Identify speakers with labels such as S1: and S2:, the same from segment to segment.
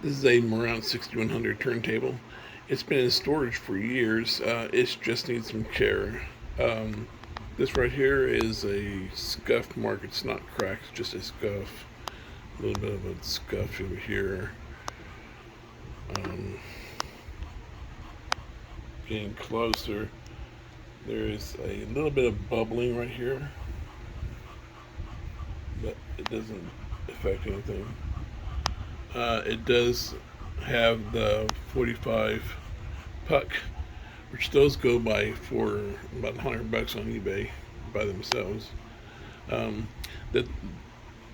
S1: This is a Marantz 6100 turntable. It's been in storage for years. It just needs some care. Um, this right here is a scuff mark. It's not cracked, it's just a scuff. A little bit of a scuff over here. Um, Getting closer, there's a little bit of bubbling right here, but it doesn't affect anything. It does have the 45 puck, which those go by for about $100 on eBay by themselves. Um, the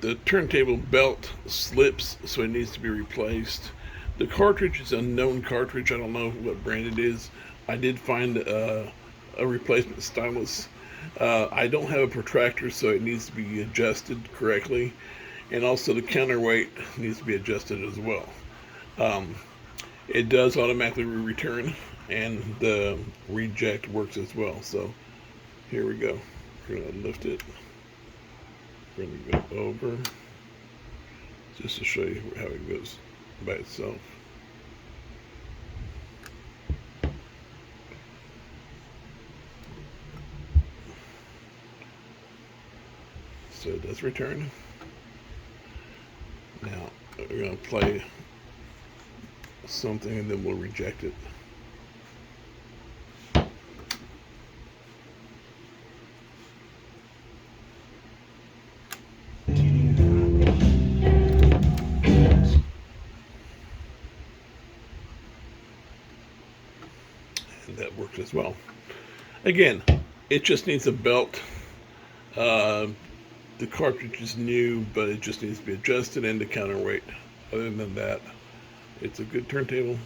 S1: the turntable belt slips, so it needs to be replaced. The cartridge is a known cartridge. I don't know what brand it is. I did find a replacement stylus. I don't have a protractor, so it needs to be adjusted correctly, and also the counterweight needs to be adjusted as well. Um, it does automatically return, and the reject works as well. So here we go. We're gonna lift it. We're gonna go over just to show you how it goes by itself. So it does return. Now we're gonna play something and then we'll reject it. And that works as well. Again, it just needs a belt. The cartridge is new, but it just needs to be adjusted and the counterweight. Other than that, it's a good turntable.